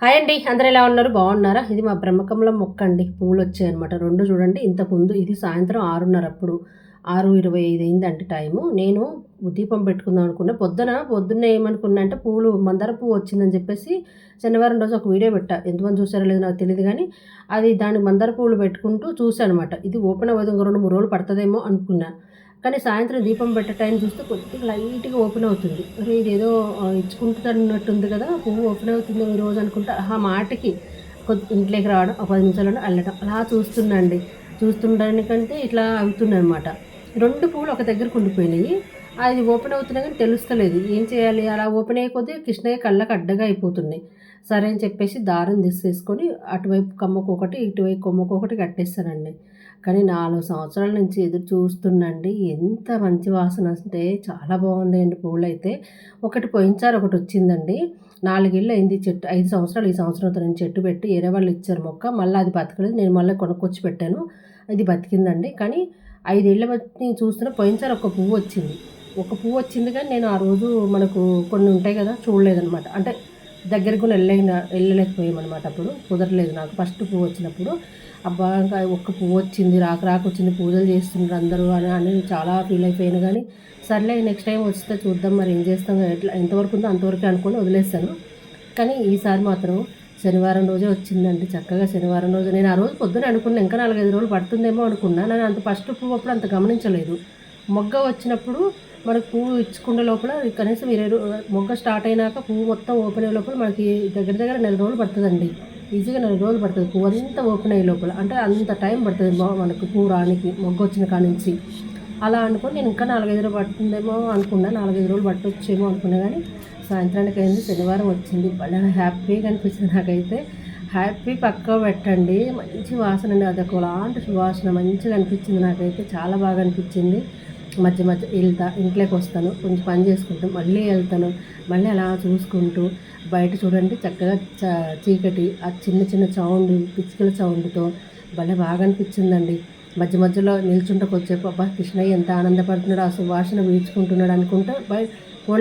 Hi అండి. అందరూ ఎలా ఉన్నారు? బాగున్నారా? ఇది మా బ్రహ్మకమలం మొక్క అండి. పువ్వులొచ్చాయన్నమాట. 2 చూడండి ఇంతకుముందు ఇది సాయంత్రం 6:30 అప్పుడు. 6:25 అయిందండి టైము. నేను దీపం పెట్టుకుందాం అనుకున్నా. పొద్దున్నే ఏమనుకున్నా అంటే మందార పువ్వు వచ్చిందని చెప్పేసి శనివారం రోజు ఒక వీడియో పెట్టా. ఎంతమంది చూసారో లేదో నాకు తెలీదు గానీ, అది దానికి మందార పువ్వులు పెట్టుకుంటూ చూసానన్నమాట. ఇది ఓపెన్ అవ్వదు. ఇంకో 2, 3 రోజులు పడతదేమో అనుకున్నా. కానీ సాయంత్రం దీపం పెట్టే టైం చూస్తే కొద్దిగా లైట్‌గా ఓపెన్ అవుతుంది. అరే! ఇదేదో ఇచ్చుకుంటున్నట్టుంది కదా! పువ్వు ఓపెన్ అవుతుందేమో ఈరోజు అనుకుంటా ఆ మాటకి ఇంట్లోకి రావడం, ఒక 10 నిమిషాల్లోనే వెళ్ళడం. అలా చూస్తున్నా అండి. చూస్తుండడానికంటే ఇట్లా అవుతుందనమాట. 2 పువ్వులు ఒక దగ్గరకు ఉండిపోయినాయి. అది ఓపెన్ అవుతున్నా గానీ తెలుస్తలేదు. ఏం చేయాలి? అలా ఓపెన్ అయ్యే కొద్దీ కృష్ణయ్య కళ్ళకి అడ్డగా అయిపోతున్నాయి. సరే అని చెప్పేసి దారం తీసేసుకొని అటువైపు కొమ్మకొకటి, ఇటువైపు కొమ్మకొకటి కట్టేసానండి. కానీ 4 సంవత్సరాల నుంచి ఎదురు చూస్తున్నండి. ఎంత మంచి వాసన అంటే చాలా బాగున్నాయండి పువ్వులైతే. పోయినసారి ఒకటొచ్చిందండి. 4 ఏళ్ళు అయింది చెట్టు. 5 సంవత్సరాలు ఈ సంవత్సరంతో నేను చెట్టు పెట్టి వేరే వాళ్ళు ఇచ్చారు మొక్క. మళ్ళీ అది బతకలేదు. నేను మళ్ళీ కొనుక్కొచ్చి పెట్టాను. ఇది బతికిందండి. కానీ 5 ఏళ్ల బట్టి చూస్తున్నా పోయినసారి ఒక పువ్వు వచ్చింది. ఒక పువ్వు వచ్చింది కానీ నేను ఆ రోజు మనకు కొన్ని ఉంటాయి కదా! చూడలేదనమాట. అంటే దగ్గరికి కూడా వెళ్ళలేకపోయామనమాట అప్పుడు. కుదరలేదు నాకు ఫస్ట్ పువ్వు వచ్చినప్పుడు. అబ్బా! ఇంకా ఒక్క పువ్వొచ్చింది. రాకొచ్చింది. పూజలు చేస్తుండ్రు అందరూ అని చాలా ఫీల్ అయిపోయాను గానీ, సర్లే నెక్స్ట్ టైమ్ వస్తే చూద్దాం మరి ఏం చేస్తాం ఎంతవరకు ఉందో అంతవరకే అనుకోని వదిలేసాను. కానీ ఈసారి మాత్రం శనివారం రోజే వచ్చిందండి. చక్కగా శనివారం రోజు నేను ఆ రోజు పొద్దున అనుకున్నా ఇంకా 4, 5 రోజులు పడుతుందేమో అనుకున్నా. నేను అంత ఫస్ట్ పువ్వు అప్పుడు అంత గమనించలేదు. మొగ్గ వచ్చినప్పుడు మనకు పువ్వు ఇచ్చుకునే లోపల కనీసం 20 మొగ్గ స్టార్ట్ అయినాక పువ్వు మొత్తం ఓపెన్ అయ్యే లోపల మనకి దగ్గర దగ్గర నెల రోజులు పడుతుందండి. ఈజీగా 4 రోజులు పడుతుంది పువ్వు అంతా ఓపెన్ అయ్యే లోపల. అంటే అంత టైం పడుతుంది మనకు పువ్వు రానికి మొగ్గొచ్చిన కానించి. అలా అనుకోని నేను ఇంకా 4, 5 రోజులు పడుతుందేమో అనుకున్నా. 4, 5 రోజులు పట్టొచ్చేమో అనుకున్నా కానీ సాయంత్రానికి అయింది. శనివారం వచ్చింది. భలే హ్యాపీగా అనిపించింది నాకైతే. హ్యాపీ పక్కా పెట్టండి. మంచి వాసన అండి. అదొకలాంటి సువాసన మంచిగా అనిపించింది నాకైతే. చాలా బాగా అనిపించింది. మధ్య మధ్య ఇంట్లోకి వస్తాను. కొంచెం పని చేసుకుంటూ మళ్ళీ వెళ్తాను. మళ్ళీ అలా చూసుకుంటూ బయట చూడండి చక్కగా చీకటి ఆ చిన్న చిన్న సౌండ్ పిచ్చుకల సౌండ్‌తో భలే బాగా అనిపించిందండి. మధ్య మధ్యలో నిల్చుంటే కొద్దిసేపు అబ్బా! కృష్ణయ్య ఎంత ఆనందపడుతున్నాడో ఆ సువాసన పీల్చుకుంటున్నాడు అనుకుంటా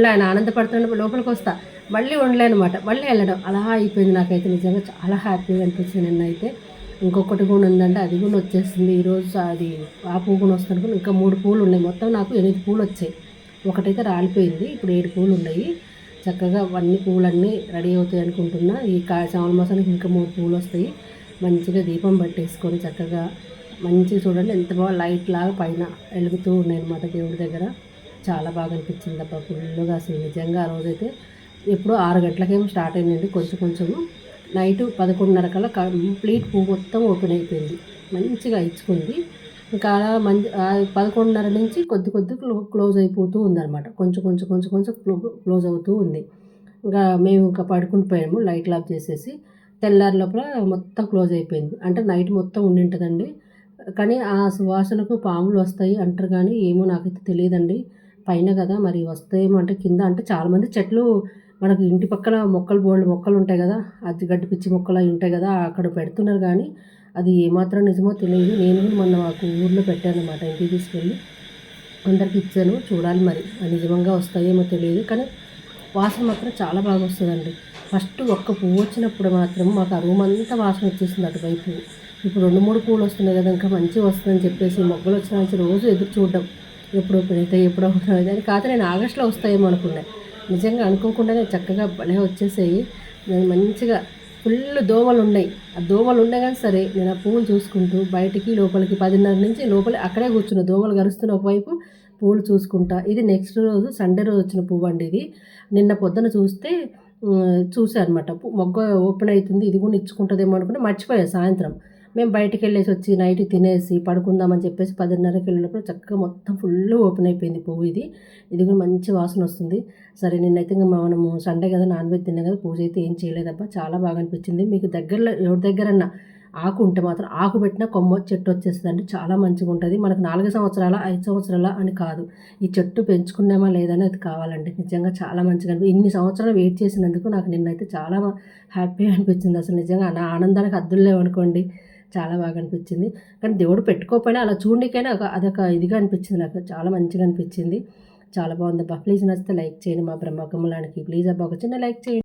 ఆయన ఆనందపడుతున్నాడు లోపలికొస్తా. మళ్ళీ ఉండలేనమాట. మళ్ళీ వెళ్ళడం అలా అయిపోయింది నాకైతే నిజంగా చాలా హ్యాపీగా అనిపించింది నిన్నైతే. ఇంకొకటి కూడా ఉందండి. అది కూడా వచ్చేసింది. ఈరోజు అది ఆ పువ్వు కూడా వస్తుందనుకుని ఇంకా 3 పూలు ఉన్నాయి. మొత్తం నాకు 8 పూలు వచ్చాయి. ఒకటైతే రాలిపోయింది. ఇప్పుడు 7 పూలు ఉన్నాయి. చక్కగా అవన్నీ పువ్వులన్నీ రెడీ అవుతాయి అనుకుంటున్నా. ఈ శ్రావణ మాసానికి ఇంకా 3 పూలు వస్తాయి. మంచిగా దీపం పెట్టేసుకొని చక్కగా మంచిగా చూడండి ఎంత బాగా లైట్ లాగా పైన వెలుగుతూ ఉన్నాయన్నమాట దేవుడి దగ్గర. చాలా బాగా అనిపించింది అబ్బా! ఫుల్లుగా అసలు నిజంగా ఆ రోజైతే ఎప్పుడో 6 గంటలకేమో స్టార్ట్ అయిందండి కొంచెం కొంచెము. నైటు 11:30 కల్లా కంప్లీట్ పువ్వు మొత్తం ఓపెన్ అయిపోయింది. మంచిగా ఇచ్చుకుంది. ఇంకా అలా 11:30 నుంచి కొద్ది కొద్ది క్లోజ్ అయిపోతూ ఉందనమాట. కొంచెం కొంచెం కొంచెం కొంచెం క్లోజ్ అవుతూ ఉంది. మేము ఇంకా పడుకుని పోయాము లైట్లు ఆఫ్ చేసేసి. తెల్లారి లోపల మొత్తం క్లోజ్ అయిపోయింది. అంటే నైట్ మొత్తం ఉండింటదండి. కానీ ఆ సువాసనకు పాములు వస్తాయి అంటారు కానీ ఏమో నాకైతే తెలీదండి. పైన కదా మరి వస్తాయేమో అంటే కింద అంటే చాలామంది చెట్లు మనకు ఇంటి పక్కన మొక్కలు బోలెడు మొక్కలుంటాయి గదా! గడ్డి పిచ్చి మొక్కలు అయి ఉంటాయి గదా! అక్కడ పెడుతున్నారు గానీ, అది ఏమాత్రం నిజమో తెలీదు. నేను కూడా మొన్న మాకు ఊర్లో పెట్టానన్నమాట ఇంటికి తీసుకెళ్ళి. అందరికి ఇచ్చాను. చూడాలి మరి అది నిజంగా వస్తాయేమో తెలీదు. కానీ వాసన మాత్రం చాలా బాగా వస్తదండి. ఫస్ట్ ఒక్క పువ్వు వచ్చినప్పుడు మాత్రం మాకు ఆ రూమ్ అంతా వాసన వచ్చేసింది అటువైపు. ఇప్పుడు 2, 3 పూలు వస్తున్నాయి గదా! ఇంకా మంచిగా వస్తుందని చెప్పేసి మొగ్గలు వచ్చిన నుంచి రోజు ఎదురు చూడడం. ఎప్పుడు ఓపెన్ అయితాయి? ఎప్పుడు ఓపెన్ అవుతాయి? కాకపోతే నేను ఆగస్టులో వస్తాయేమో అనుకున్నా. నిజంగా అనుకోకుండానే చక్కగా భలే వచ్చేసాయి. నేను మంచిగా ఫుల్లు దోమలున్నాయి. ఆ దోమలున్నా గానీ సరే నేను ఆ పువ్వులు చూసుకుంటూ బయటికి లోపలికి 10:30 నుంచి లోపలే అక్కడే కూర్చున్నా. దోమలు కరుస్తున్న ఒకవైపు పూలు చూసుకుంటా. ఇది నెక్స్ట్ రోజు సండే రోజు వచ్చిన పువ్వండి ఇది. నిన్న పొద్దున చూస్తే చూసా అనమాట. మొగ్గ ఓపెన్ అయితుంది. ఇది కూడా ఇచ్చుకుంటదేమో అనుకుంటే మర్చిపోయా సాయంత్రం. మేము బయటికెళ్ళేసొచ్చి నైట్ తినేసి పడుకుందామని చెప్పేసి 10:30కి వెళ్ళినప్పుడు చక్కగా మొత్తం ఫుల్లు ఓపెన్ అయిపోయింది పువ్వు ఇది. ఇది కూడా మంచి వాసనొస్తుంది. సరే నిన్నైతే ఇంక మనము సండే కదా నాన్ వెజ్ తిన్నాం కదా పూజ అయితే ఏం చేయలేదబ్బా! చాలా బాగా అనిపించింది. మీకు దగ్గరలో ఎవరి దగ్గరన్నా ఆకు ఉంటే మాత్రం ఆకు పెట్టిన కొమ్మ చెట్టు వచ్చేస్తదండి. చాలా మంచిగుంటది. మనకు 4 సంవత్సరాల, 5 సంవత్సరాల అని కాదు. ఈ చెట్టు పెంచుకున్నామా లేదా అనేది కావాలండి. నిజంగా చాలా మంచిగా ఇన్ని సంవత్సరాలు వెయిట్ చేసినందుకు నాకు నిన్నైతే చాలా హ్యాపీగా అనిపించింది. అసలు నిజంగా నా ఆనందానికి హద్దులు లేవనుకోండి. చాలా బాగా అనిపించింది. కానీ దేవుడు పెట్టుకోకపోయినా అలా చూడనీకైనా అదొక ఇదిగా అనిపించింది నాకు. చాలా మంచిగా అనిపించింది. చాలా బాగుందబ్బా! ప్లీజ్ నచ్చితే లైక్ చేయండి. మా బ్రహ్మకమలానికి ప్లీజ్ అబ్బా ఒక చిన్న లైక్ చేయండి.